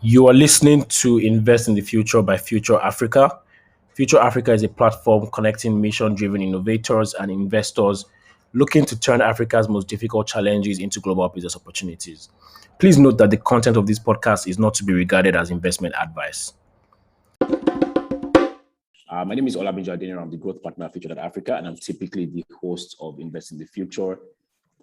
You are listening to Invest in the Future by Future Africa. Future Africa is a platform connecting mission driven innovators and investors looking to turn Africa's most difficult challenges into global business opportunities. Please note that the content of this podcast is not to be regarded as investment advice. My name is Olabinjo Adeniran. I'm the growth partner at Future Africa, and I'm typically the host of Invest in the Future.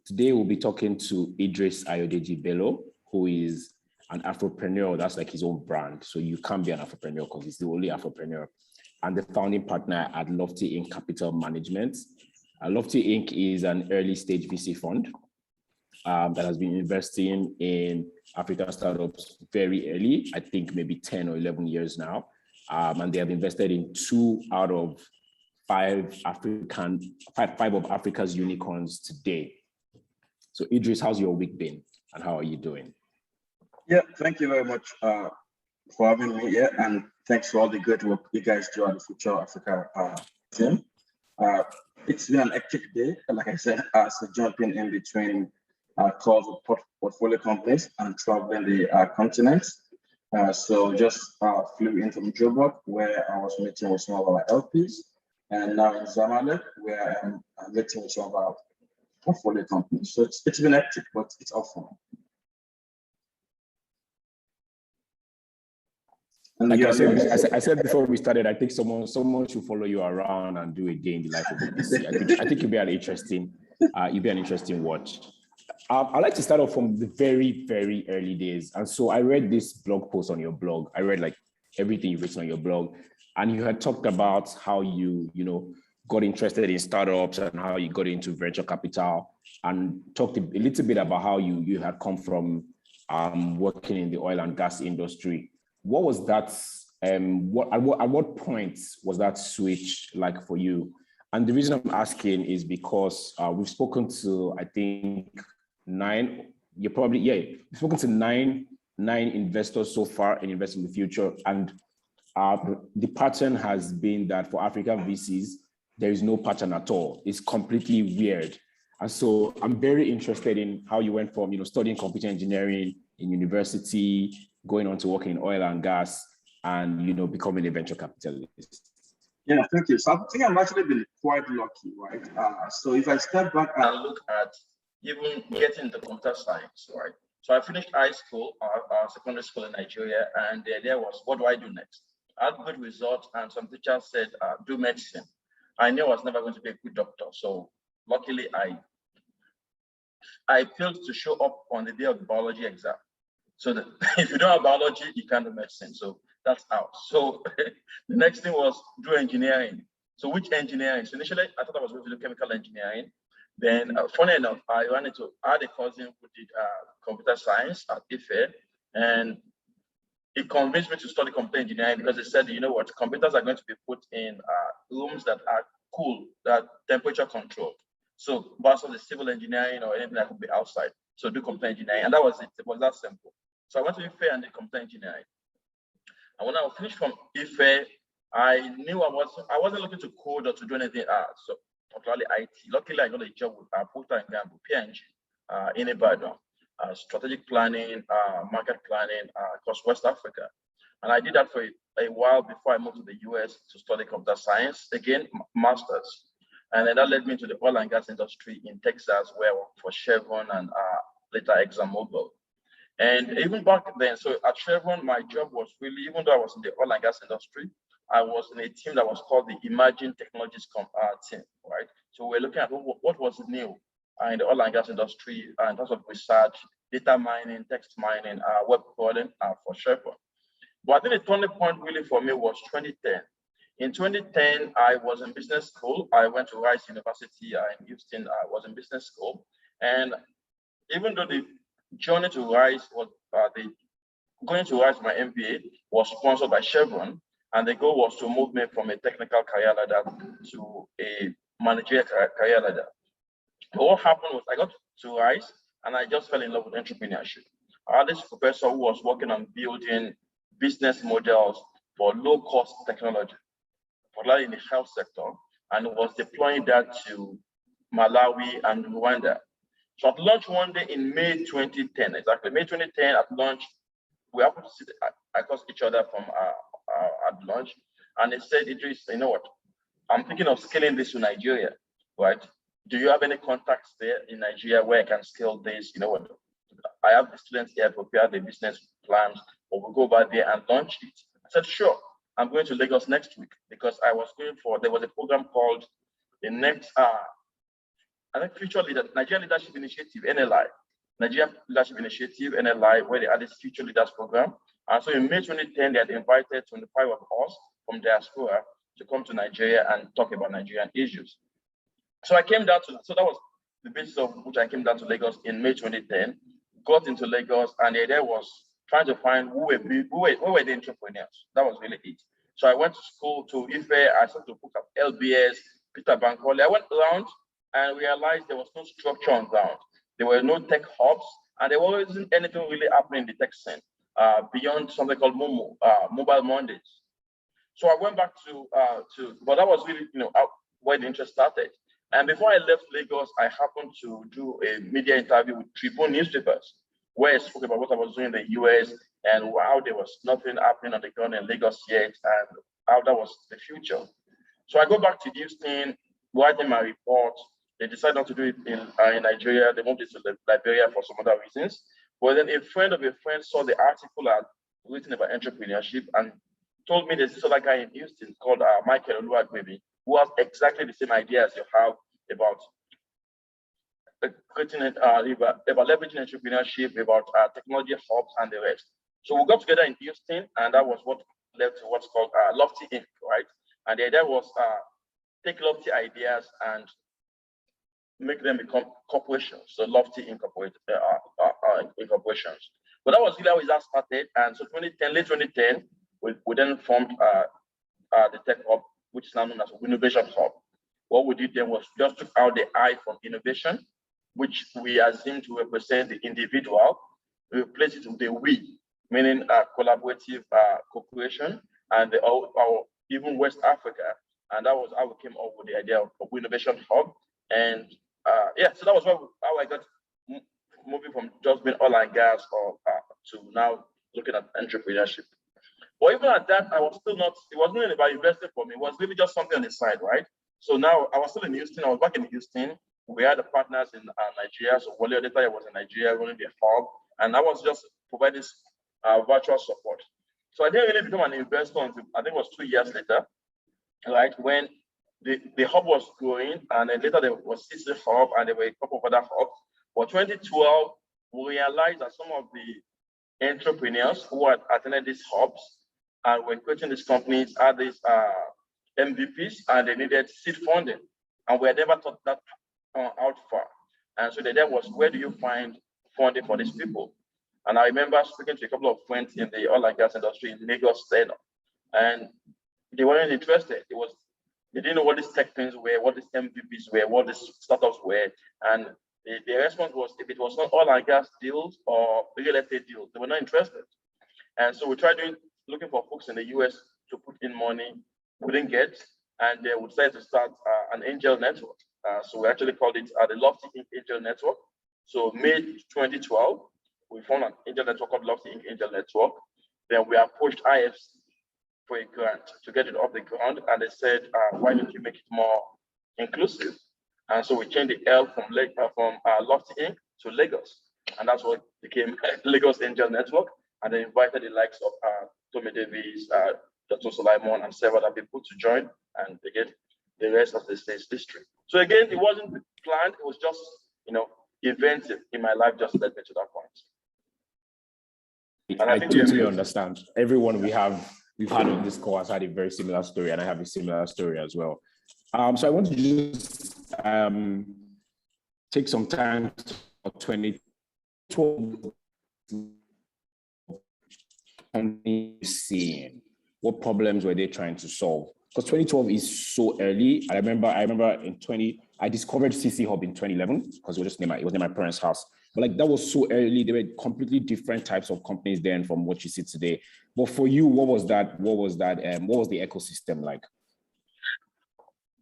Today, we'll be talking to Idris Ayodeji Bello, who is an Afropreneur. That's like his own brand. So you can't be an Afropreneur because he's the only Afropreneur. And the founding partner at LoftyInc Capital Management. LoftyInc is an early stage VC fund that has been investing in African startups very early, I think maybe 10 or 11 years now. And they have invested in 2 out of 5 of Africa's unicorns today. So Idris, how's your week been and how are you doing? Yeah, thank you very much for having me here, and thanks for all the good work you guys do at the Future Africa team. It's been an hectic day, like I said, so jumping in between calls with portfolio companies and traveling the continents. So just flew into Joburg, where I was meeting with some of our LPs, and now in Zamalek, where I'm meeting with some of our portfolio companies. So it's been hectic, but it's all fun. Like I said before we started, I think someone should follow you around and do a day in the life of a VC. I think you'll be an interesting watch. I'd like to start off from the very, very early days. And so I read this blog post on your blog. I read like everything you've written on your blog, and you had talked about how you got interested in startups and how you got into venture capital, and talked a little bit about how you had come from working in the oil and gas industry. What was that? At what point was that switch like for you? And the reason I'm asking is because we've spoken to, I think, 9. We've spoken to nine investors so far in Invest in the Future, and the pattern has been that for African VCs, there is no pattern at all. It's completely weird. And so I'm very interested in how you went from studying computer engineering in university, going on to working in oil and gas, and becoming a venture capitalist. Yeah, thank you. So I think I've actually been quite lucky, right? So if I step back and look at even getting into computer science, right? So I finished high school, secondary school in Nigeria, and the idea was, what do I do next? I had good results, and some teachers said, do medicine. I knew I was never going to be a good doctor. So luckily, I failed to show up on the day of the biology exam. So that if you don't have biology, you can't do medicine. So that's out. So the next thing was do engineering. So which engineering? So initially, I thought I was going to do chemical engineering. Then, funny enough, I had a cousin who did computer science at Ife, and it convinced me to study computer engineering because they said, you know what, computers are going to be put in rooms that are cool, that temperature controlled. So, but of the civil engineering or anything that could be outside. So do computer engineering, and that was it. It was that simple. So I went to Ife and did computer engineering. And when I finished from Ife, I knew I wasn't looking to code or to do anything else. So particularly IT. Luckily, I got a job with Procter & Gamble, P&G, in Ibadan, strategic planning, market planning across West Africa. And I did that for a while before I moved to the US to study computer science, again, master's. And then that led me to the oil and gas industry in Texas, where I worked for Chevron and later ExxonMobil. And even back then, so at Chevron, my job was really, even though I was in the oil and gas industry, I was in a team that was called the Emerging Technologies team, right? So we're looking at what was new in the oil and gas industry in terms of research, data mining, text mining, web coding for Chevron. But I think the turning point really for me was 2010. In 2010, I was in business school. I went to Rice University in Houston. I was in business school. And even though the journey to Rice was, going to Rice, my MBA was sponsored by Chevron. And the goal was to move me from a technical career ladder to a managerial career ladder. But what happened was I got to Rice and I just fell in love with entrepreneurship. I had this professor who was working on building business models for low-cost technology, particularly in the health sector, and was deploying that to Malawi and Rwanda. So at launch one day in May 2010, exactly May 2010, at launch, we happened to sit across each other from at lunch, and they said, Idris, you know what? I'm thinking of scaling this to Nigeria, right? Do you have any contacts there in Nigeria where I can scale this? You know what? I have the students here prepare the business plans, or we'll go over there and launch it. I said, sure. I'm going to Lagos next week because I was going for, there was a program called the next, I think Future Leader, Nigeria Leadership Initiative, NLI, Nigeria Leadership Initiative, NLI, where they had this Future Leaders program. And so in May 2010, they had invited 25 of us from diaspora to come to Nigeria and talk about Nigerian issues. So I came down to, so that was the basis of which I came down to Lagos in May 2010, got into Lagos, and the idea was trying to find who were the entrepreneurs. That was really it. So I went to school to Ife, I started to pick up LBS, Peter Bankole. I went around and realized there was no structure on ground. There were no tech hubs, and there wasn't anything really happening in the tech scene beyond something called Momo, Mobile Mondays. So I went back to but that was really, where the interest started. And before I left Lagos, I happened to do a media interview with Tribune newspapers, where I spoke about what I was doing in the US and how there was nothing happening on the ground in Lagos yet, and how that was the future. So I go back to Houston, writing my report. They decided not to do it in Nigeria. They moved it to Liberia for some other reasons. But then a friend of a friend saw the article I'd written about entrepreneurship and told me there's this other guy in Houston called Michael Oluwagbemi, who has exactly the same idea as you have about creating about leveraging entrepreneurship, about technology hubs and the rest. So we got together in Houston, and that was what led to what's called LoftyInc, right? And the idea was take lofty ideas and make them become corporations. So LoftyInc incorporations. But that was really how that started. And so 2010, late 2010, we then formed the tech hub, which is now known as Wennovation Hub. What we did then was just took out the I from innovation, which we assume to represent the individual, we replaced it with the we, meaning collaborative cooperation, and even West Africa. And that was how we came up with the idea of Wennovation Hub. And so that was how I got moving from just being oil and gas to now looking at entrepreneurship. But even at that, I was still not, it wasn't really about investing for me. It was really just something on the side, right? So now I was still in Houston. I was back in Houston. We had the partners in Nigeria. So Wale Odeta was in Nigeria running the hub. And I was just providing virtual support. So I didn't really become an investor until I think it was 2 years later, right? When the hub was growing, and then later there was CC Hub, and there were a couple of other hubs. But 2012, we realized that some of the entrepreneurs who had attended these hubs and were creating these companies had these MVPs, and they needed seed funding. And we had never thought that out far. And so the idea was, where do you find funding for these people? And I remember speaking to a couple of friends in the oil and gas industry in Lagos State, and they weren't interested. They didn't know what these tech things were, what these MVPs were, what these startups were. And the response was, if it was not oil and gas deals or real estate deals, they were not interested. And so we tried looking for folks in the US to put in money, we didn't get, and we decided to start an angel network. So we actually called it the LoftyInc Angel Network. So May 2012, we formed an angel network called LoftyInc Angel Network. Then we approached IFC for a grant to get it off the ground, and they said, why don't you make it more inclusive? And so we changed the L from LoftyInc to Lagos, and that's what became Lagos Angel Network. And they invited the likes of Tommy Davis, Dr. Sulaimon, and several other people to join, and they get the rest of the state's history. So again, it wasn't planned; it was just, events in my life just led me to that point. And I totally understand. Everyone we've had on this call has had a very similar story, and I have a similar story as well. So I want to just take some time for 2012 seeing what problems were they trying to solve, because 2012 is so early. I remember I discovered CC Hub in 2011 because it was near my parents' house. But that was so early. There were completely different types of companies then from what you see today. But for you, what was the ecosystem like?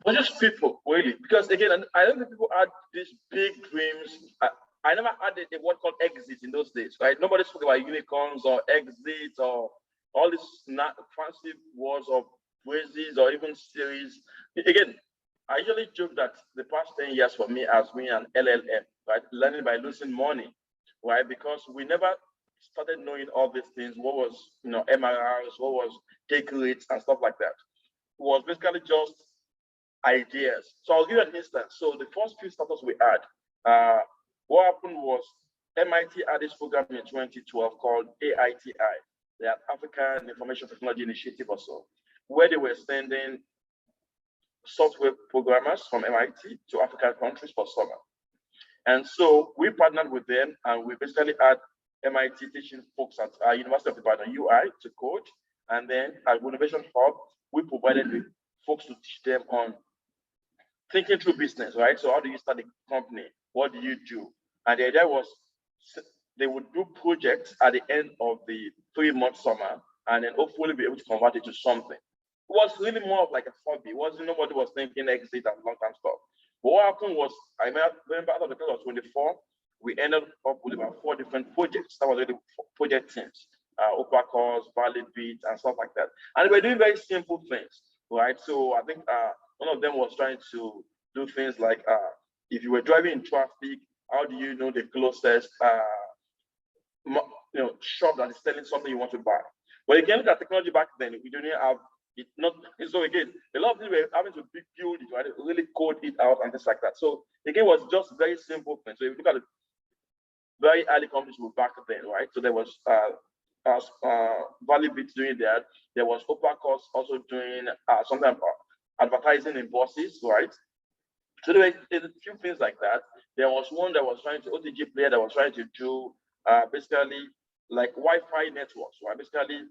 Well, just people, really, because again, I don't think people had these big dreams I never had a word called exit in those days, right? Nobody spoke about unicorns or exits or all these fancy words or phrases or even series. Again, I usually joke that the past 10 years for me has been an LLM, right? Learning by losing money, right? Because we never started knowing all these things. What was, MRRs, what was take rates and stuff like that. It was basically just ideas. So I'll give you an instance. So the first few startups we had, what happened was MIT had this program in 2012 called AITI, the African Information Technology Initiative or so, where they were sending software programmers from MIT to African countries for summer. And so we partnered with them, and we basically had MIT teaching folks at University of Ibadan UI to code. And then at Wennovation Hub, we provided with folks to teach them on thinking through business, right? So how do you start a company? What do you do? And the idea was they would do projects at the end of the 3-month summer, and then hopefully be able to convert it to something. It was really more of like a hobby. It wasn't, nobody was thinking exit and long-term stuff. But what happened was, I remember after the class was 24, we ended up with about 4 different projects. That was really project teams, Opacos, Valid Beat, and stuff like that. And we were doing very simple things, right? So I think one of them was trying to do things like, if you were driving in traffic, how do you know the closest shop that is selling something you want to buy? But again, look at technology back then, we didn't have it. Not so again, a lot of things were having to build it, right? Really code it out and things like that. So again, it was just very simple things. So if you look at the very early companies were back then, right? So there was Valibit doing that. There was Opacos also doing something about advertising in buses, right? So there were a few things like that. There was one that was trying to, OTG player that was trying to do basically like Wi-Fi networks, right? Basically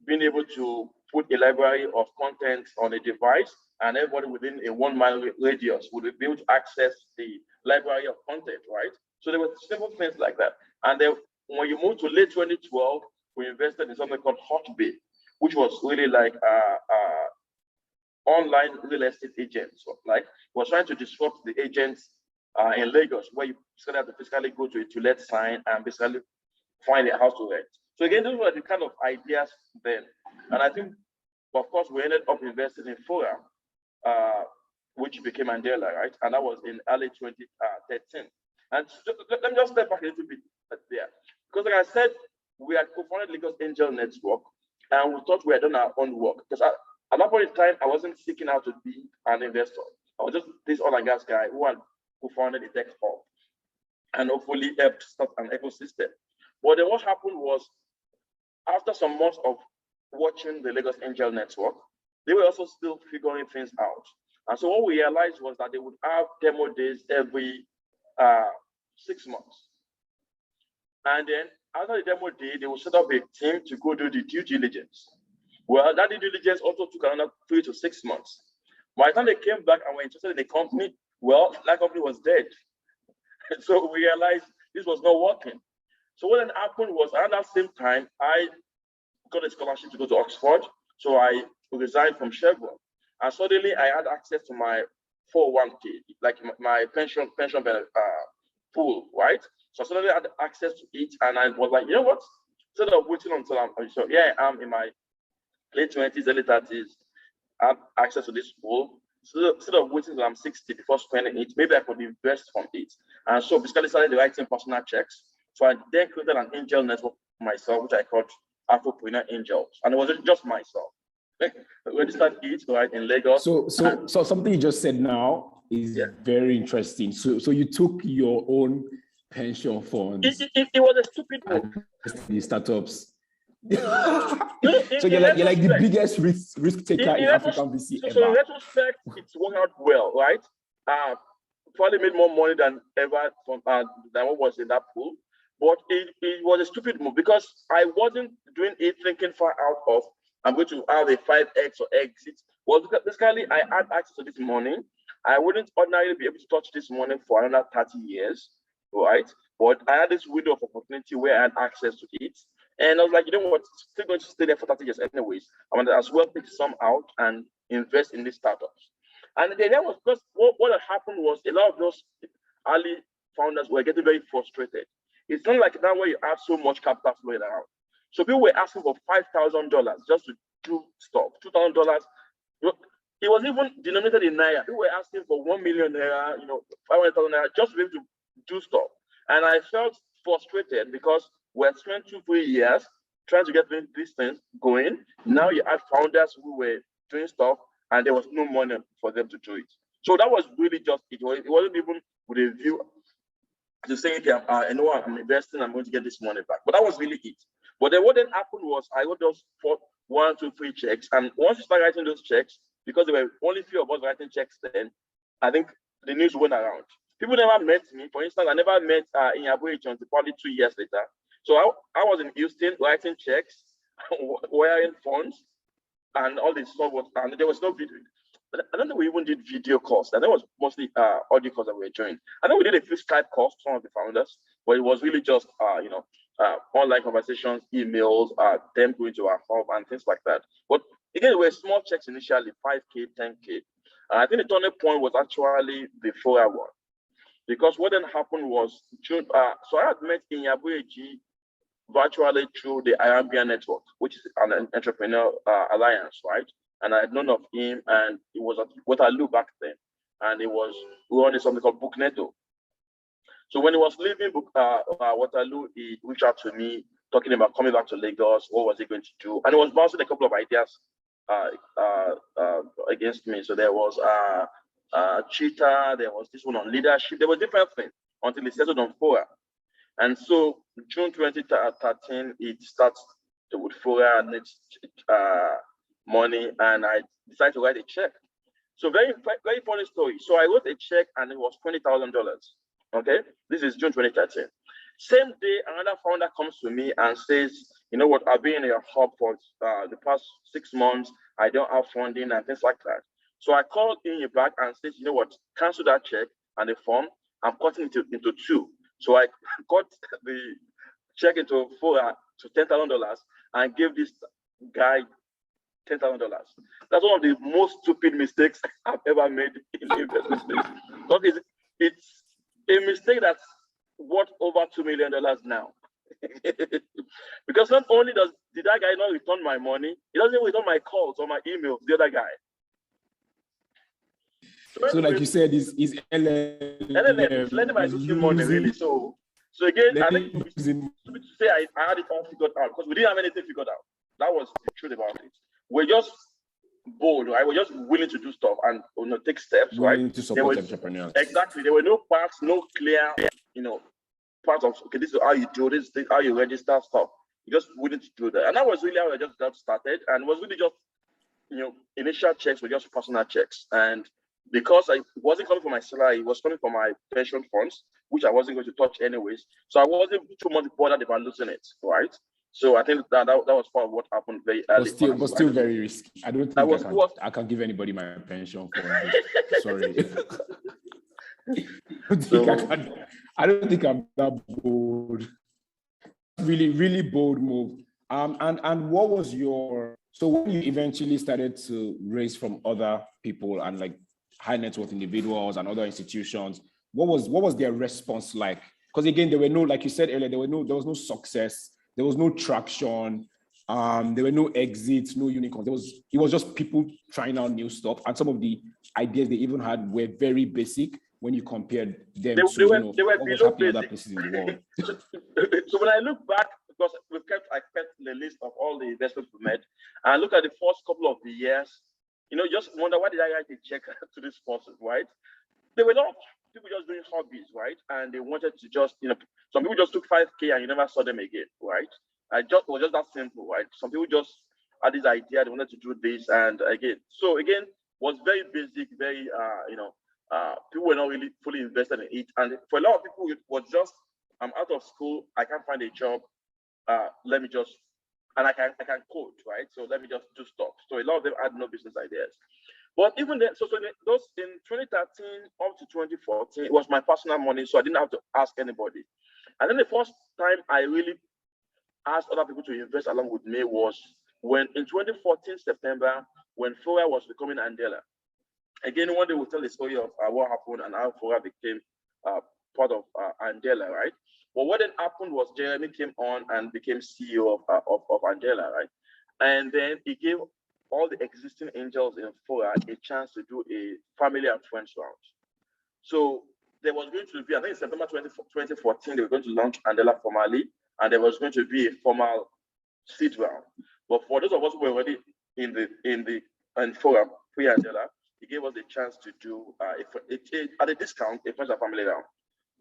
being able to put a library of content on a device, and everybody within a 1-mile radius would be able to access the library of content, right? So there were simple things like that. And then when you move to late 2012, we invested in something called Hotbay, which was really like online real estate agents. Like, was trying to disrupt the agents in Lagos, where you basically have to physically go to a to let sign and basically find a house to rent. So again, those were the kind of ideas then. And I think, of course, we ended up investing in Fora, which became Andela, right? And that was in early 2013. And let me just step back a little bit there. Because like I said, we had co-founded Lagos Angel Network, and we thought we had done our own work. Because at that point in time, I wasn't seeking out to be an investor. I was just this oil and gas guy who had co-founded a tech hub and hopefully helped start an ecosystem. But then what happened was, after some months of watching the Lagos Angel Network, they were also still figuring things out. And so what we realized was that they would have demo days every 6 months. And then after the demo day, they would set up a team to go do the due diligence. Well, that due diligence also took another 3 to 6 months. By the time they came back and were interested in the company, well, that company was dead. So we realized this was not working. So what then happened was, around that same time, I got a scholarship to go to Oxford. So I resigned from Chevron. And suddenly I had access to my 401k, like my pension pool, right? So suddenly I had access to it, and I was like, you know what? Instead of waiting until I'm in my late 20s, early 30s, I have access to this pool. So instead of waiting until I'm 60 before spending it, maybe I could invest from it. And so basically started writing personal checks. So I then created an angel network myself, which I called Afropreneur Angels. And it wasn't just myself. Registered it, right, in Lagos. So something you just said now is very interesting. So you took your own pension funds. It was a stupid move. The startups. So you're like the biggest risk taker in African VC ever. So in retrospect, it's worked out well, right? Probably made more money than ever than what was in that pool. But it was a stupid move because I wasn't doing it thinking far out of I'm going to have a 5x or exit. Well, basically, I had access to this money. I wouldn't ordinarily be able to touch this money for another 30 years, right? But I had this window of opportunity where I had access to it. And I was like, you know what, it's still going to stay there for 30 years anyways. I want to as well pick some out and invest in these startups. And the idea was, because what had happened was a lot of those early founders were getting very frustrated. It's not like now where you have so much capital flowing around. So people were asking for $5,000 just to do stuff, $2,000. It was even denominated in Naira. People were asking for 1 million Naira, 500,000 Naira just to be able to do stuff. And I felt frustrated because we're spent 2-3 years trying to get these things going. Now you had founders who were doing stuff and there was no money for them to do it. So that was really just it. It wasn't even with a view to say, okay, I know I'm investing, I'm going to get this money back. But that was really it. But then what then happened was I got those 1, 2, 3 checks. And once you start writing those checks, because there were only few of us writing checks then, I think the news went around. People never met me. For instance, I never met in Abuja until probably 2 years later. So I was in Houston writing checks, wiring funds, and all this stuff. And there was no video. I don't think we even did video calls. And that was mostly audio calls that we were doing. I know we did a few Skype calls to some of the founders, but it was really just online conversations, emails, them going to our hub and things like that. But again, it were small checks initially, 5K, 10K. I think the turning point was actually before I won. Because what then happened was, so I had met Inyabueji virtually through the Arabian network, which is an entrepreneur alliance, right? And I had known of him, and it was at Waterloo back then. And we running something called Bookneto. So when he was leaving Waterloo, he reached out to me, talking about coming back to Lagos, what was he going to do? And he was bouncing a couple of ideas against me. So there was Cheetah, there was this one on leadership, there were different things until he settled on Fora. And so June 2013, it starts with Fora next money, and I decided to write a check. So very funny story. So I wrote a check and it was $20,000. Okay, this is June 2013. Same day, another founder comes to me and says, you know what, I've been in your hub for the past 6 months. I don't have funding and things like that. So I called in back and said, you know what, cancel that check and the form. I'm cutting it into 2. So I cut the check into 4 to $10,000 and gave this guy $10,000. That's one of the most stupid mistakes I've ever made in the investment space. Because it's a mistake that's worth over $2 million now. Because not only did that guy not return my money, he doesn't even return my calls or my emails, the other guy. So like you said, is LLM is lending my losing money, really. So again, I think to say I had it all figured out because we didn't have anything figured out. That was the truth about it. We're just bold, right? We're just willing to do stuff and take steps, right? Willing to support entrepreneurs. Exactly. There were no paths, no clear, part of, okay, this is how you do this, how you register stuff. You're just willing to do that. And that was really how I just got started. And it was really just, initial checks were just personal checks. And because I wasn't coming from my salary, it was coming from my pension funds, which I wasn't going to touch anyways. So I wasn't too much bothered about losing it, right? So I think that was part of what happened very early. But still very risky. I don't think I can give anybody my pension fund. Sorry. I don't think I'm that bold. Really, really bold move. And what was so when you eventually started to raise from other people and like high net worth individuals and other institutions, what was their response like? Because again, there were no, like you said earlier, there was no success, there was no traction, there were no exits, no unicorns. It was just people trying out new stuff, and some of the ideas they even had were very basic when you compared them to what was happening in other places in the world. So when I look back, because I kept the list of all the investments we made, and I look at the first couple of the years, just wonder, why did I write a check to this person, right? There were a lot of people just doing hobbies, right? And they wanted to just, some people just took 5K and you never saw them again, right? It was just that simple, right? Some people just had this idea, they wanted to do this, and again, was very basic, very, people were not really fully invested in it. And for a lot of people, it was just, I'm out of school, I can't find a job, let me just, and I can code, right? So let me just do stuff. So a lot of them had no business ideas. But even then, so those in 2013 up to 2014, it was my personal money, so I didn't have to ask anybody. And then the first time I really asked other people to invest along with me was when in 2014 September, when Fora was becoming Andela. Again, one day we'll tell the story of what happened and how Fora became part of Andela, right? But what then happened was Jeremy came on and became CEO of Andela, right? And then he gave all the existing angels in Fora a chance to do a family and friends round. So there was going to be, I think in September 2014, they were going to launch Andela formally, and there was going to be a formal seed round. But for those of us who were already in the forum pre-Andela, he gave us a chance to do at a discount a friends and family round.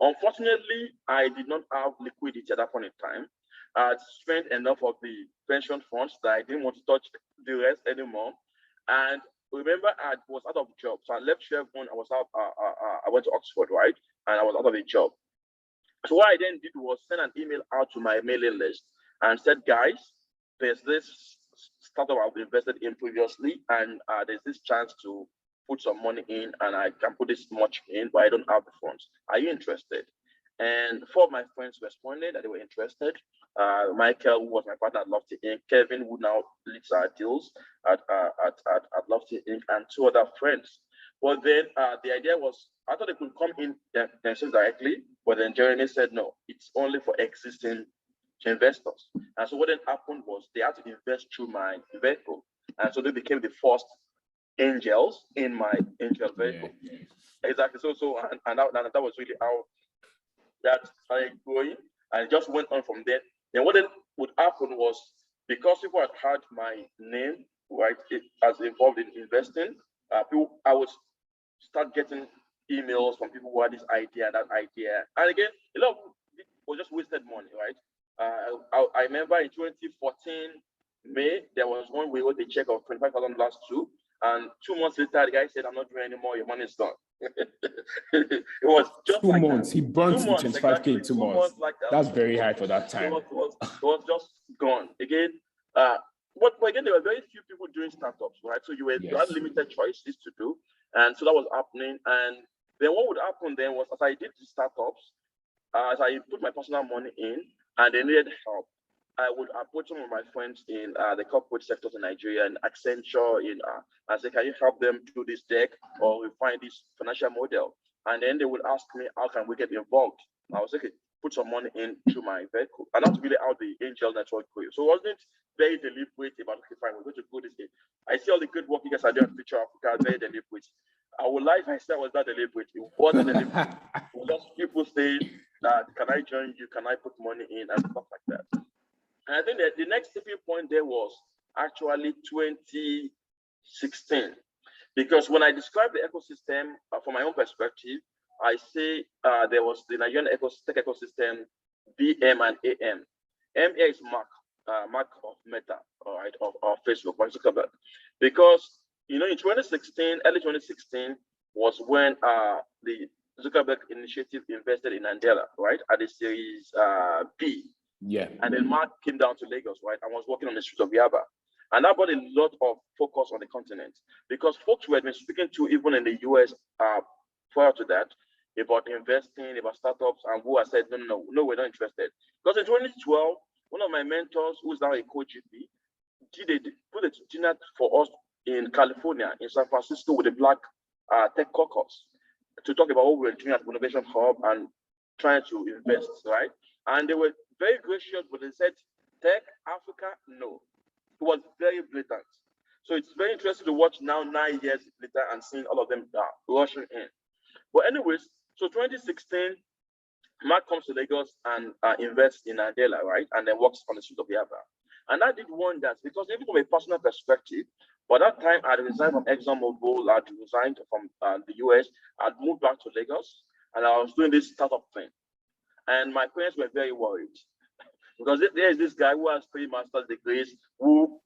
Unfortunately, I did not have liquidity at that point in time. I had spent enough of the pension funds that I didn't want to touch the rest anymore. And remember, I was out of job, so I left Chevron. I was out. I went to Oxford, right, and I was out of a job. So what I then did was send an email out to my mailing list and said, guys, there's this startup I've invested in previously, and there's this chance to put some money in, and I can put this much in, but I don't have the funds. Are you interested? And four of my friends responded that they were interested. Michael, who was my partner at LoftyInc, Kevin, who now leads our deals at LoftyInc, and two other friends. But then the idea was, I thought they could come in themselves directly, but then Jeremy said, no, it's only for existing investors. And so what then happened was they had to invest through my vehicle. And so they became the first angels in my angel vehicle. Yeah. Exactly. And that was really how that started growing, and it just went on from there. Then what then would happen was, because people had heard my name, right, as involved in investing, I would start getting emails from people who had this idea, that idea. And again, a lot of it was just wasted money, right? I remember in 2014, May, there was one we wrote a check of $25,000 too. And 2 months later, the guy said, I'm not doing anymore, your money's gone. It was just 2 months. That. He burnt the 25K exactly. in 2 months. Like that. That's very high for that time. It was just gone. Again, but again, there were very few people doing startups, right? So you had limited choices to do. And so that was happening. And then what would happen then was, as I did the startups, as I put my personal money in and they needed help, I would approach some of my friends in the corporate sectors in Nigeria and Accenture and say, can you help them do this deck or refine this financial model? And then they would ask me, how can we get involved? I was like, okay, put some money into my vehicle. And that's really how the angel network grew. So it wasn't very deliberate about, okay, fine, we're going to go this way. I see all the good work you guys are doing at Future Africa, very deliberate. Our life, I said, was not deliberate. It wasn't deliberate. It was just people saying that, can I join you? Can I put money in? And stuff like that. And I think that the next tipping point there was actually 2016. Because when I describe the ecosystem from my own perspective, I say there was the Nigerian tech ecosystem, BM and AM. M here is Mark of Meta, all right, of Facebook, Mark Zuckerberg. Because, in 2016, early 2016 was when the Zuckerberg initiative invested in Andela, right, at the Series B. Yeah. And then Mark came down to Lagos, right, and was working on the streets of Yaba. And that brought a lot of focus on the continent, because folks who had been speaking to, even in the US prior to that, about investing, about startups, and who had said, no, we're not interested. Because in 2012, one of my mentors, who's now a co-GP, put a dinner for us in California, in San Francisco, with a Black Tech Caucus to talk about what we were doing at Wennovation Hub and trying to invest, right? And they were very gracious, but they said, Tech Africa, no. It was very blatant. So it's very interesting to watch now, 9 years later, and seeing all of them rushing in. But anyways, so 2016, Mark comes to Lagos and invests in Andela, right? And then works on the street of Yaba. And that did wonders, because even from a personal perspective, by that time, I had resigned from ExxonMobil, I had resigned from the US, I'd moved back to Lagos, and I was doing this startup thing. And my parents were very worried, because there is this guy who has 3 master's degrees, who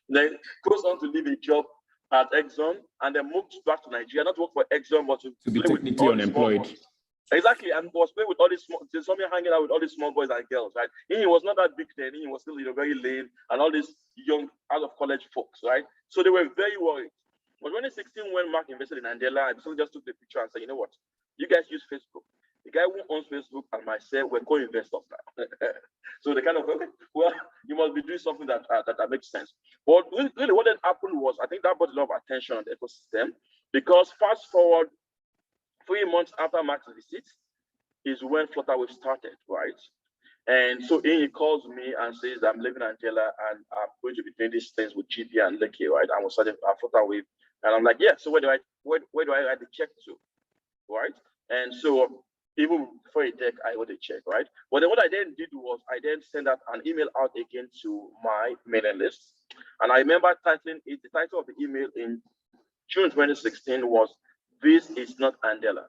then goes on to leave a job at Exxon, and then moved back to Nigeria, not to work for Exxon, but to be technically unemployed. Exactly, and was playing with all these small, hanging out with all these small boys and girls, right? He was not that big then, he was still, very lame, and all these young, out of college folks, right? So they were very worried. But 2016, when Mark invested in Andela, I just took the picture and said, you know what? You guys use Facebook. The guy who owns Facebook and myself were co-investors now. So they kind of, okay, well, you must be doing something that makes sense. But really what then happened was, I think that brought a lot of attention on the ecosystem, because fast forward 3 months after Mark's visit is when Flutterwave started, right? And so he calls me and says, I'm leaving Andela and I'm going to be doing these things with GP and Lekki, right? And we're starting Flutterwave. And I'm like, yeah, so where do I write the check to, right? And so even before a deck, I wrote a check, right? But then what I then did was I then sent out an email out again to my mailing list. And I remember titling it, the title of the email in June 2016 was, "This is not Andela."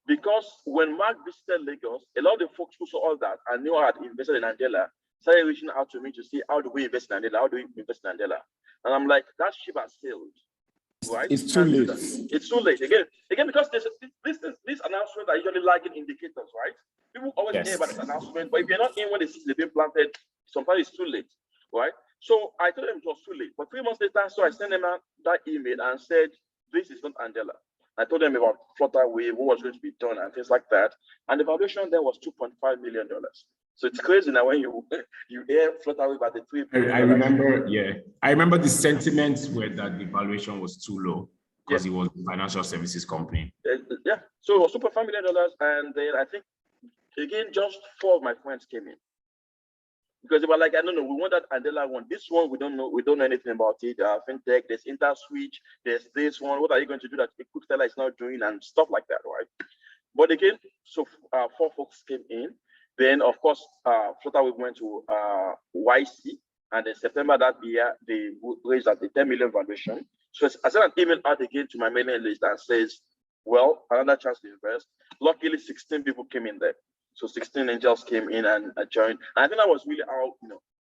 Because when Mark visited Lagos, a lot of the folks who saw all that and knew I had invested in Andela started reaching out to me to see, how do we invest in Andela? How do we invest in Andela? And I'm like, that ship has sailed, right? It's too late. It's too late. Again, because these announcements are usually lagging indicators, right? People always hear about this announcement, but if you're not in when the seeds have been planted, sometimes it's too late, right? So I told them it was too late. But 3 months later, so I sent them out that email and said, this is not Andela. I told them about Flutterwave, what was going to be done, and things like that. And the valuation there was $2.5 million. So it's crazy now when you hear Flutterwave at the $3 billion. I remember, I remember the sentiments were that the valuation was too low because it was a financial services company. Yeah, so it was $2.5 million, and then I think again just 4 of my friends came in. Because they were like, I don't know, we want that Andela one. This one, we don't know anything about it. Fintech, there's InterSwitch, there's this one. What are you going to do that a quick seller is not doing and stuff like that, right? But again, so 4 folks came in. Then, of course, Flutterwave went to YC, and in September that year, they raised at the 10 million valuation. So I sent an email out again to my mailing list that says, well, another chance to invest. Luckily, 16 people came in there. So 16 angels came in and joined. And I think that was really how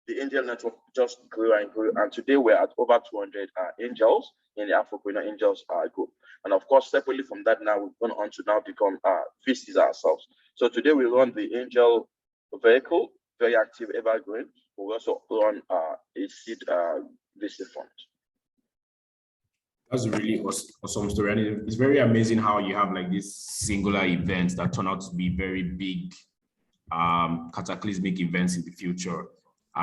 the angel network just grew and grew. And today we're at over 200 angels in the Afropreneur Angels group. And of course, separately from that, now we've gone on to now become VCs ourselves. So today we run the angel vehicle, very active, ever growing. We also run a seed VC fund. That's a really awesome story. And it's very amazing how you have like these singular events that turn out to be very big, cataclysmic events in the future. So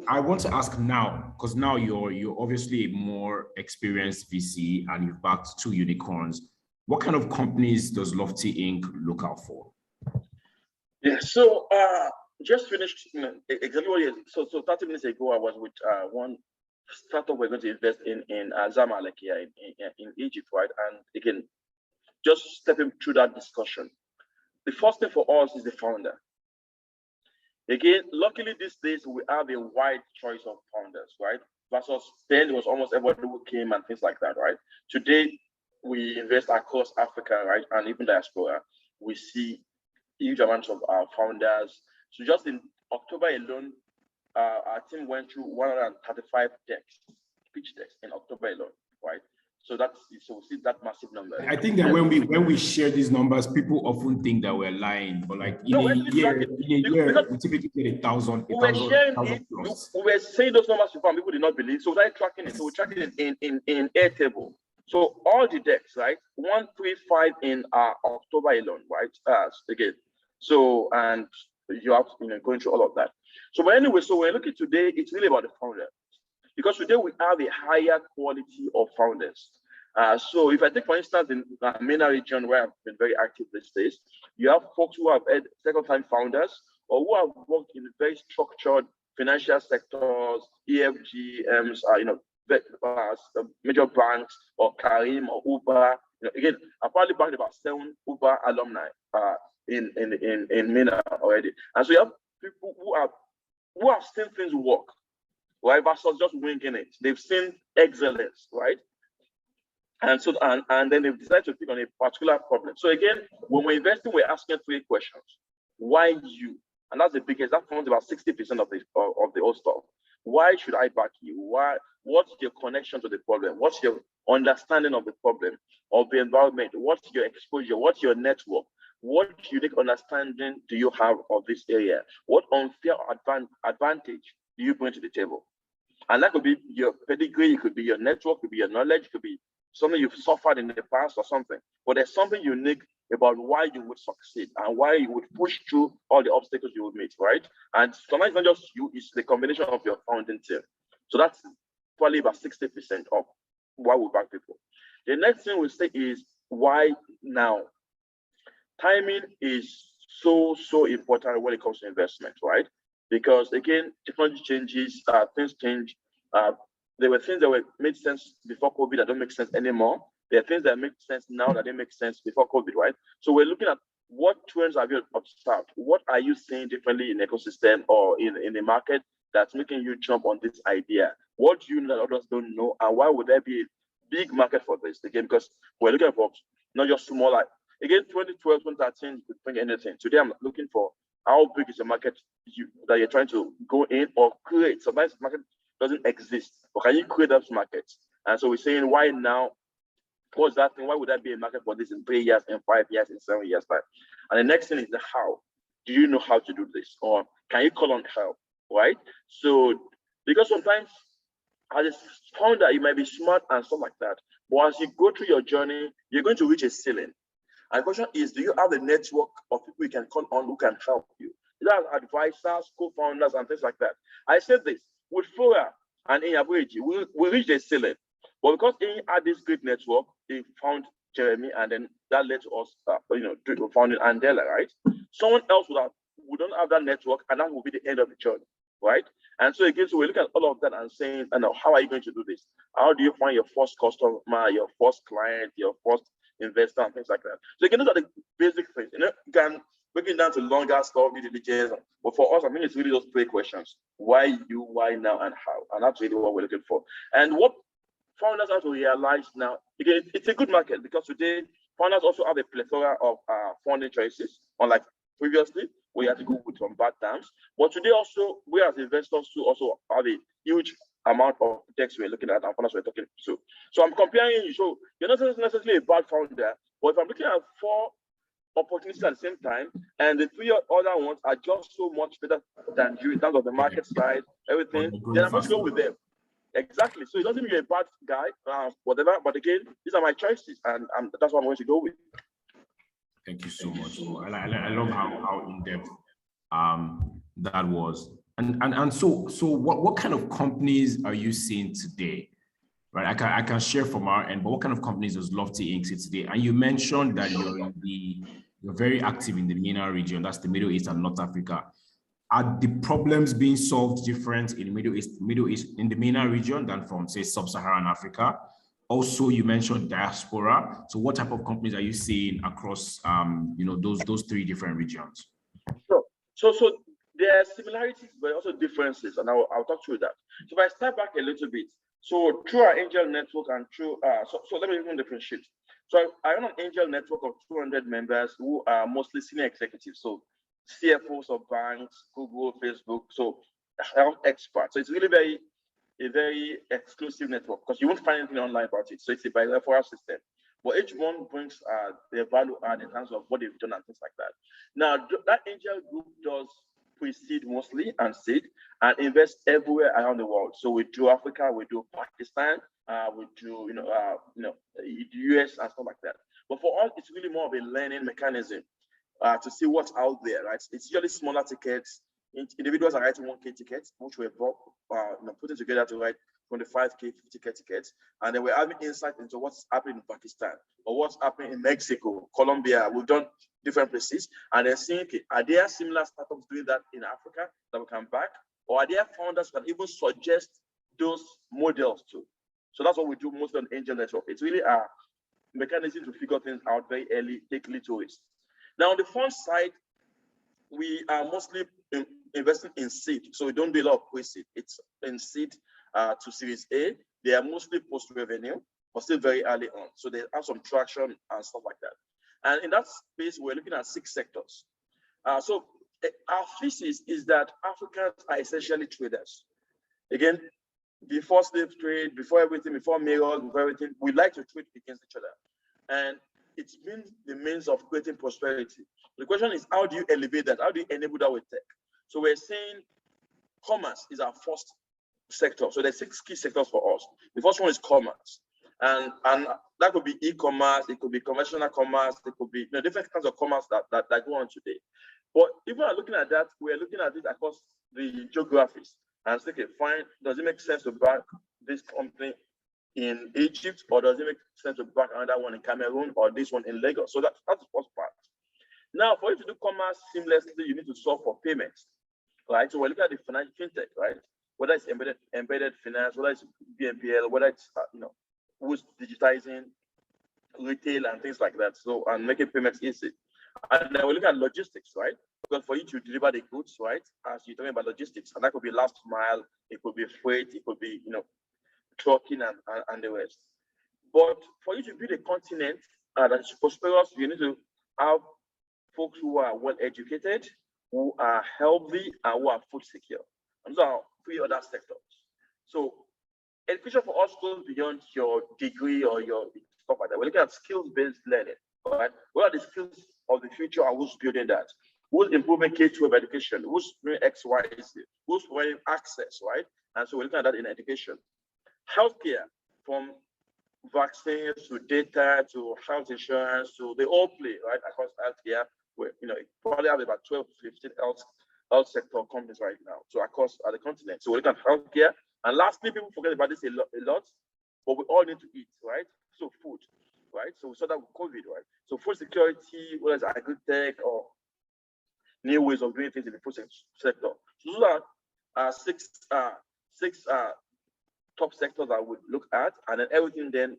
I want to ask now, because now you're obviously a more experienced VC and you've backed 2 unicorns. What kind of companies does LoftyInc look out for? Yeah, so just finished exactly what it is. So 30 minutes ago, I was with one startup we're going to invest in Zamalek here in Egypt, right? And again, just stepping through that discussion. The first thing for us is the founder. Again, luckily these days we have a wide choice of founders, right? Versus then it was almost everybody who came and things like that, right? Today we invest across Africa, right? And even diaspora. We see huge amounts of our founders. So just in October alone, our team went through 135 decks, pitch decks in October alone, right? So we see that massive number. I think that when we share these numbers, people often think that we're lying, but like in a year, we typically get 1,000. We were saying those numbers before, and people did not believe. So we started tracking it. So we tracked it in Airtable. So all the decks, right? 135 in October alone, right? Again. So and you have going through all of that. So but anyway, so we're looking today, it's really about the founder. Because today we have a higher quality of founders. So if I take, for instance, in the MENA region where I've been very active these days, you have folks who have had second-time founders or who have worked in very structured financial sectors, EFGMs, major banks or Karim or Uber. Again, I probably backed about 7 Uber alumni in MENA already. And so you have people who have seen things work, right? Versus just winging it. They've seen excellence, right? And so and then they've decided to pick on a particular problem. So again, when we're investing, we're asking 3 questions. Why you? And that's the biggest, that forms about 60% of the whole stuff. Why should I back you? Why? What's your connection to the problem? What's your understanding of the problem, of the environment? What's your exposure? What's your network? What unique understanding do you have of this area? What unfair advantage do you bring to the table? And that could be your pedigree, it could be your network, it could be your knowledge, it could be something you've suffered in the past or something. But there's something unique about why you would succeed and why you would push through all the obstacles you would meet, right? And sometimes it's not just you, it's the combination of your founding team. So that's probably about 60% of why we back people. The next thing we say is why now? Timing is so important when it comes to investment, right? Because again, technology changes, things change. There were things that made sense before COVID that don't make sense anymore. There are things that make sense now that didn't make sense before COVID, right? So we're looking at what trends have you observed? What are you seeing differently in the ecosystem or in the market that's making you jump on this idea? What do you know that others don't know? And why would there be a big market for this? Again, because we're looking for not just smaller. Again, 2012, 2013, you could bring anything. Today, I'm looking for how big is the market that you're trying to go in or create. Sometimes the market doesn't exist, but can you create those markets? And so we're saying, why now? What's that thing? Why would that be a market for this in 3 years, in 5 years, in 7 years time? And the next thing is the how. Do you know how to do this? Or can you call on help, right? So, because sometimes as a founder, you might be smart and stuff like that. But as you go through your journey, you're going to reach a ceiling. And the question is, do you have a network of people you can call on who can help you? You have advisors, co-founders, and things like that. I said this, with Flora and Iyabueji, we reached a ceiling. But because he had this great network, he found Jeremy, and then that led to us, to founding Andela, right? Someone else would not have that network, and that will be the end of the journey, right? And so again, so we look at all of that and saying, how are you going to do this? How do you find your first customer, your first client, your first investor, and things like that? So again, those are the basic things. You can break it down to longer stuff, due diligence. But for us, I mean, it's really those three questions: why you, why now, and how. And that's really what we're looking for. And what founders have to realize now, again, it's a good market because today founders also have a plethora of funding choices, unlike previously we had to go with some bad times. But today also, we as investors too also have a huge amount of decks we're looking at and founders we're talking to. So I'm comparing you. So you're not necessarily a bad founder, but if I'm looking at 4 opportunities at the same time, and the 3 other ones are just so much better than you in terms of the market side, everything, then I'm going to go with them. Exactly. So it doesn't mean you're a bad guy, whatever. But again, these are my choices, and that's what I'm going to go with. Thank you so much. I love how in depth that was. And so what kind of companies are you seeing today? Right. I can share from our end, but what kind of companies does LoftyInc see today? And you mentioned that you're very active in the MENA region. That's the Middle East and North Africa. Are the problems being solved different in the Middle East in the MENA region than from, say, Sub-Saharan Africa? Also, you mentioned diaspora. So what type of companies are you seeing across those 3 different regions? So there are similarities, but also differences, and I'll talk through that. So if I step back a little bit, so through our angel network and through so let me even differentiate. So I run an angel network of 200 members who are mostly senior executives. So CFOs of banks, Google, Facebook, so health experts. So it's really a very exclusive network because you won't find anything online about it. So it's a bilateral system. But each one brings their value add in terms of what they've done and things like that. Now, that angel group does pre-seed mostly and seed and invest everywhere around the world. So we do Africa, we do Pakistan, we do the US and stuff like that. But for us, it's really more of a learning mechanism. To see what's out there, right? It's usually smaller tickets. Individuals are writing 1K tickets, which we're putting together to write 25K, 50K tickets. And then we're having insight into what's happening in Pakistan or what's happening in Mexico, Colombia. We've done different places. And then seeing, okay, are there similar startups doing that in Africa that we can back? Or are there founders that even suggest those models too? So that's what we do mostly on Angel Network. It's really a mechanism to figure things out very early, take little risks. Now, on the fund side, we are mostly investing in seed. So we don't do a lot of pre-seed. It's in seed to Series A. They are mostly post-revenue, but still very early on. So they have some traction and stuff like that. And in that space, we're looking at 6 sectors. So our thesis is that Africans are essentially traders. Again, before slave trade, before everything, before mirrors, before everything, we like to trade against each other. And it's been the means of creating prosperity. The question is, how do you elevate that? How do you enable that with tech? So we're saying commerce is our first sector. So there's 6 key sectors for us. The first one is commerce. And that could be e-commerce, it could be conventional commerce, it could be different kinds of commerce that go on today. But if we're looking at that, we're looking at it across the geographies and say, okay, fine, does it make sense to back this company in Egypt, or does it make sense to back another one in Cameroon or this one in Lagos? So that's the first part. Now, for you to do commerce seamlessly, you need to solve for payments, right? So we're looking at the financial fintech, right? Whether it's embedded finance, whether it's BNPL, whether it's who's digitizing retail and things like that. So, and making payments easy. And then we look at logistics, right? Because for you to deliver the goods, right, as you're talking about logistics, and that could be last mile, it could be freight, it could be, trucking and the rest. But for you to build a continent that's prosperous, you need to have folks who are well educated, who are healthy, and who are food secure. And those are three other sectors. So education for us goes beyond your degree or your stuff like that. We're looking at skills-based learning, right? What are the skills of the future and who's building that? Who's improving K-12 education? Who's doing X, Y, Z? Who's providing access, right? And so we're looking at that in education. Healthcare, from vaccines to data to health insurance, to they all play, right, across healthcare. Where, probably have about 12 to 15 health sector companies right now. So across the continent. So we're looking at healthcare. And lastly, people forget about this a lot, but we all need to eat, right? So food, right? So we saw that with COVID, right? So food security, whether it's agri-tech or new ways of doing things in the food sector. So those are six top sectors I would look at, and then everything then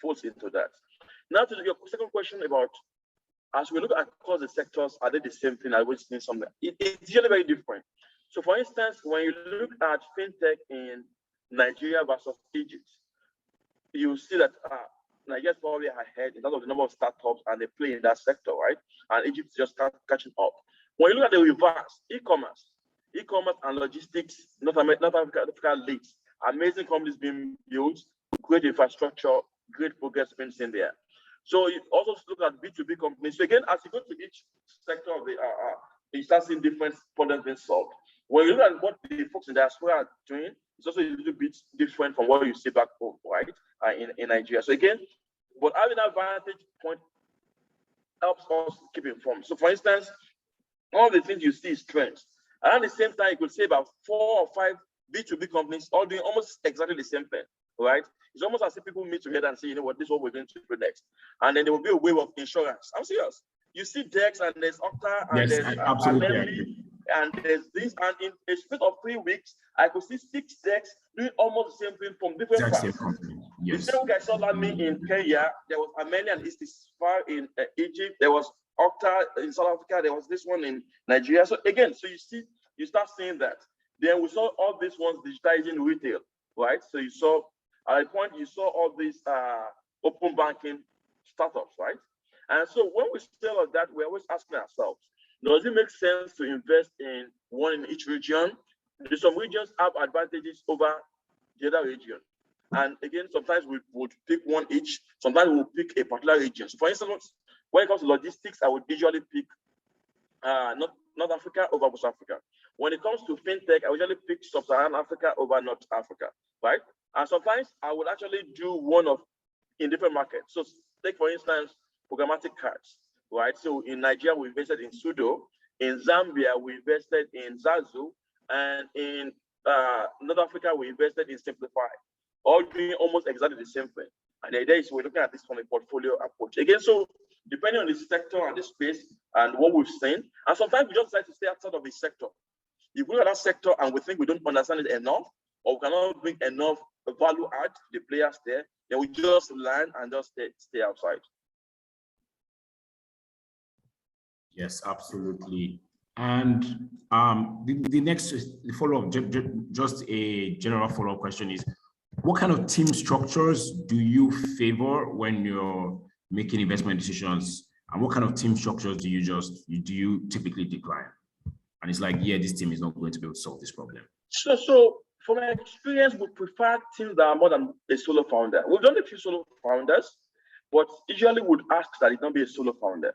falls into that. Now to your second question about, as we look across the sectors, are they the same thing? I was saying something. It's usually very different. So for instance, when you look at fintech in Nigeria versus Egypt, you see that Nigeria is probably ahead in terms of the number of startups and they play in that sector, right? And Egypt just start catching up. When you look at the reverse, e-commerce and logistics, North Africa leads. Amazing companies being built, great infrastructure, great progress being seen there. So you also look at B2B companies. So again, as you go to each sector of the you start seeing different problems being solved. When you look at what the folks in the diaspora are doing, it's also a little bit different from what you see back home, right? In Nigeria. So again, but having that vantage point helps us keep informed. So for instance, all the things you see is trends. And at the same time, you could say about 4 or 5 B2B companies all doing almost exactly the same thing, right? It's almost as if people meet together and say, you know what, this is what we're going to do next. And then there will be a wave of insurance. I'm serious. You see Dex and there's Okta and yes, there's absolutely. And there's this, and in a space of 3 weeks, I could see 6 Dex doing almost the same thing from different parts. Yes. The same guy saw that me in Kenya, there was Armenia and East Far in Egypt, there was Okta in South Africa, there was this one in Nigeria. So again, so you start seeing that. Then we saw all these ones digitizing retail, right? So you saw, at a point, you saw all these open banking startups, right? And so when we say all of that, we're always asking ourselves, does it make sense to invest in one in each region? Do some regions have advantages over the other region? And again, sometimes we would pick one each, sometimes we'll pick a particular region. So for instance, when it comes to logistics, I would usually pick North Africa over West Africa. When it comes to fintech, I usually pick Sub-Saharan Africa over North Africa, right? And sometimes I would actually do one in different markets. So take, for instance, programmatic cards, right? So in Nigeria, we invested in Sudo. In Zambia, we invested in Zazu. And in North Africa, we invested in Simplify. All doing almost exactly the same thing. And the idea is we're looking at this from a portfolio approach. Again, so depending on the sector and the space and what we've seen, and sometimes we just decide to stay outside of the sector. If we look at that sector and we think we don't understand it enough, or we cannot bring enough value add to the players there, then we just learn and just stay outside. Yes, absolutely. And the next follow-up, just a general follow-up question is, what kind of team structures do you favor when you're making investment decisions? And what kind of team structures do you typically decline? And it's like, yeah, this team is not going to be able to solve this problem. So from my experience, we prefer teams that are more than a solo founder. We've done a few solo founders, but usually would ask that it not be a solo founder.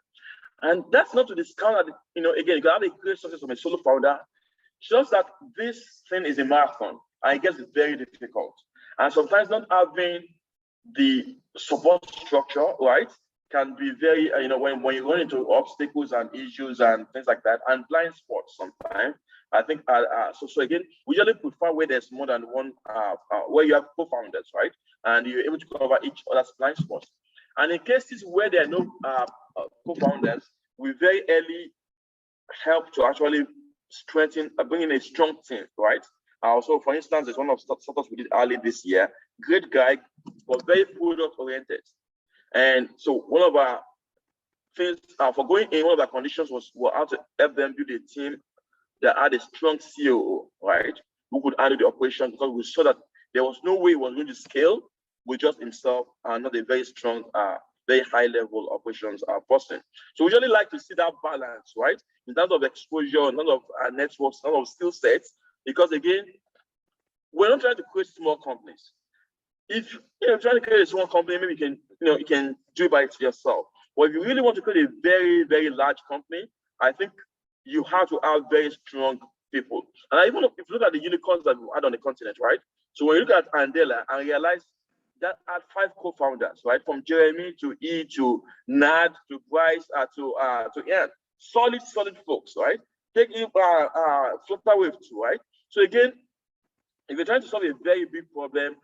And that's not to discount that, again, you can have a great success from a solo founder. It's just that this thing is a marathon, and it gets very difficult. And sometimes not having the support structure, right, can be very, when you run into obstacles and issues and things like that, and blind spots sometimes. I think, so again, we usually prefer where there's more than one, where you have co-founders, right? And you're able to cover each other's blind spots. And in cases where there are no co-founders, we very early help to actually strengthen, bring in a strong team, right? So, for instance, there's one of startups we did early this year. Great guy, but very product oriented. And so one of our things for going in, one of our conditions was we had to help them build a team that had a strong COO, right? Who could handle the operation, because we saw that there was no way he was going to scale with just himself and not a very strong, very high level operations person. So we really like to see that balance, right? In terms of exposure, in terms of networks, in terms of skill sets, because again, we're not trying to create small companies. If you're trying to create a small company, maybe you can do it by yourself. But if you really want to create a very, very large company, I think you have to have very strong people. And even if you look at the unicorns that we had on the continent, right? So when you look at Andela and realize that had 5 co-founders, right? From Jeremy to E to Nad to Bryce to Ian. Solid folks, right? Take Flutterwave too, right? So again, if you're trying to solve a very big problem,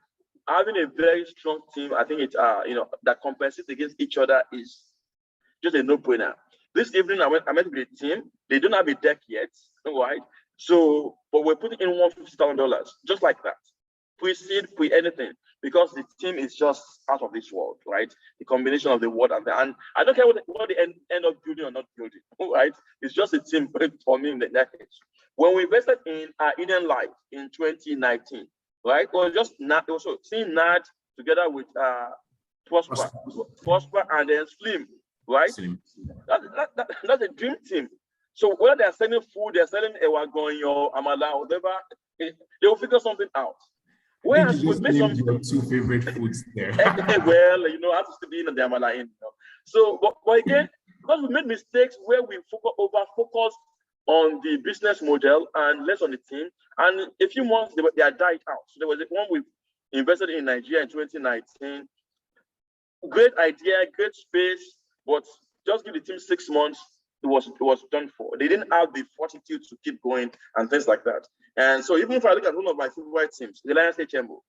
having a very strong team, I think it's that compensates against each other is just a no-brainer. This evening I met with a team. They don't have a deck yet, right? So, but we're putting in $150,000 just like that, pre-seed, pre-anything, because the team is just out of this world, right? The combination of the word and I don't care what they end up building or not building, right? It's just a team for me in the next case. When we invested in Eden Life in 2019, right? Or just also seeing Nad together with Prosper and then Slim, right? Slim. That's a dream team. So whether they're selling food, they're selling ewagonyo, amala, whatever, they will figure something out. Whereas we made some your 2 favorite foods there. Well, I have to still be in the amala in. So, but again, because we made mistakes where we over-focus on the business model and less on the team. And a few months, they are died out. So there was one we invested in Nigeria in 2019. Great idea, great space, but just give the team 6 months, it was done for. They didn't have the fortitude to keep going and things like that. And so even if I look at one of my favorite teams, Reliance HMO,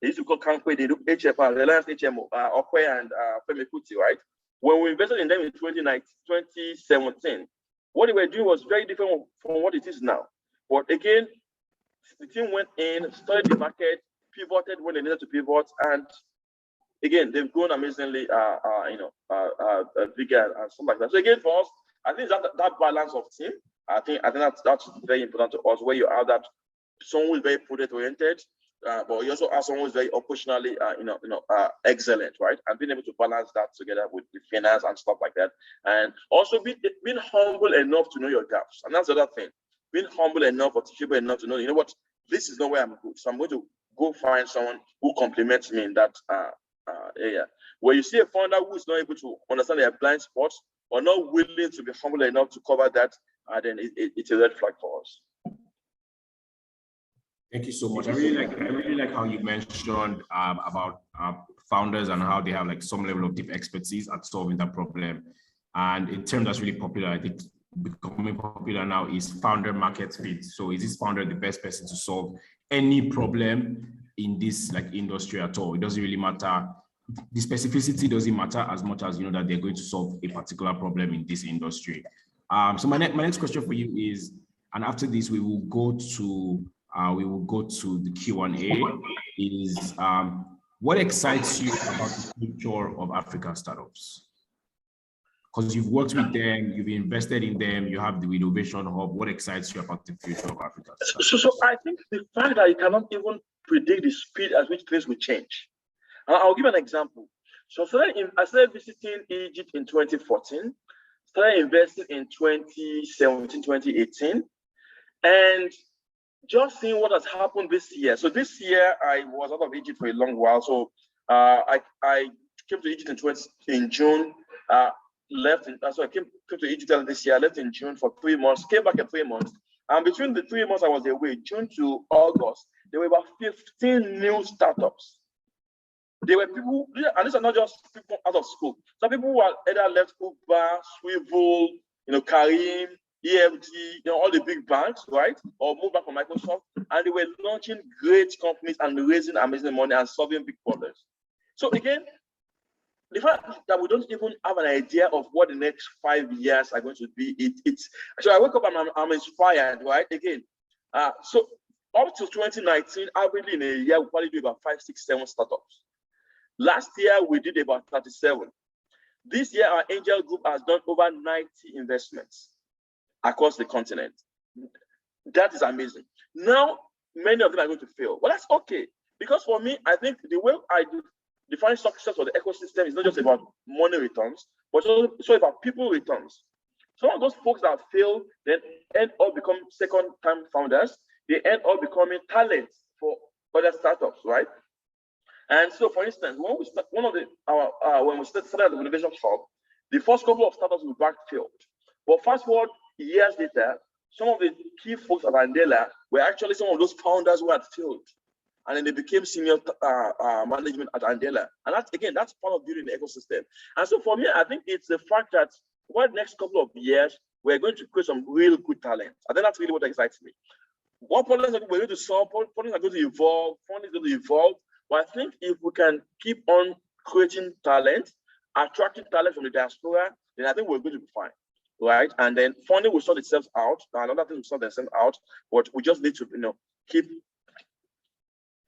they used to call Kankwe, they do HFR, Reliance HMO, Okwe and Femi Kuti, right? When we invested in them in 2017, what they were doing was very different from what it is now. But again, the team went in, studied the market, pivoted when they needed to pivot, and again, they've grown amazingly, bigger and stuff like that. So again, for us, I think that balance of team, I think that's very important to us, where you have that someone who is very product oriented, but you also have someone who is very operationally, excellent, right? And being able to balance that together with finance and stuff like that, and also being humble enough to know your gaps, and that's the other thing. Being humble enough or teachable enough to know, what, this is not where I'm good, so I'm going to go find someone who complements me in that area. Where you see a founder who is not able to understand their blind spots or not willing to be humble enough to cover that, then it's a red flag for us. Thank you so much. I really like how you mentioned about founders and how they have like some level of deep expertise at solving that problem. And a term that's really popular, I think becoming popular now, is founder market fit. So is this founder the best person to solve any problem in this industry at all? It doesn't really matter. The specificity doesn't matter as much as that they're going to solve a particular problem in this industry. So my next question for you is, and after this we will go to the Q&A, is what excites you about the future of African startups? Because you've worked with them, you've invested in them, you have the Wennovation Hub. What excites you about the future of Africa? So I think the fact that you cannot even predict the speed at which things will change. I'll give an example. So I started visiting Egypt in 2014, started investing in 2017, 2018, and just seeing what has happened this year. So this year I was out of Egypt for a long while. So I came to Egypt in June. I came to Egypt this year. I left in June for 3 months. Came back in 3 months. And between the 3 months I was away, June to August, there were about 15 new startups There were people, and these are not just people out of school. Some people who are either left Uber, Swivel, Karim, EFG, all the big banks, right? Or moved back from Microsoft, and they were launching great companies and raising amazing money and solving big problems. So again, the fact that we don't even have an idea of what the next 5 years are going to be, so I wake up and I'm inspired, right? Again, so up to 2019, averagely in a year, we probably do about 5, 6, 7 startups. Last year, we did about 37. This year, our angel group has done over 90 investments across the continent. That is amazing. Now, many of them are going to fail. Well, that's okay. Because for me, I think the way I define success for the ecosystem is not just about money returns, but also about people returns. Some of those folks that fail then end up becoming second-time founders. They end up becoming talents for other startups, right? And so, for instance, when we start, when we started the Wennovation Hub, the first couple of startups we backed failed. But fast forward years later, some of the key folks at Andela were actually some of those founders who had failed, and then they became senior management at Andela. And that's part of building the ecosystem. And so, for me, I think it's the fact that over the next couple of years, we're going to create some real good talent. I think that's really what excites me. What problems are we going to solve? Problems are going to evolve. Funding is going to evolve. But I think if we can keep on creating talent, attracting talent from the diaspora, then I think we're going to be fine, right? And then funding will sort itself out. Another thing will sort themselves out. But we just need to, keep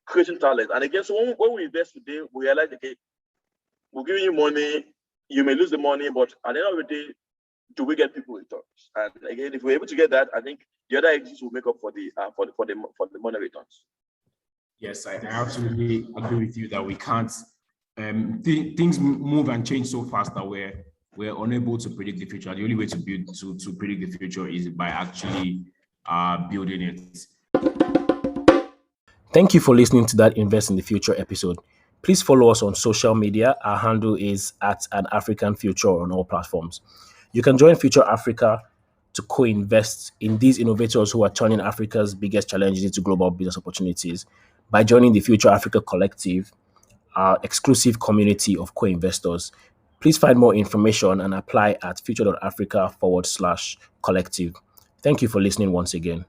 creating talent. And again, so when we invest today, we realize, okay, we're giving you money. You may lose the money, but at the end of the day, do we get people returns? And again, if we're able to get that, I think the other exits will make up for the money returns. Yes, I absolutely agree with you that we can't. Things move and change so fast that we're unable to predict the future. The only way to predict the future is by actually building it. Thank you for listening to that Invest in the Future episode. Please follow us on social media. Our handle is @AnAfricanFuture on all platforms. You can join Future Africa to co-invest in these innovators who are turning Africa's biggest challenges into global business opportunities by joining the Future Africa Collective, our exclusive community of co-investors. Please find more information and apply at future.africa/collective. Thank you for listening once again.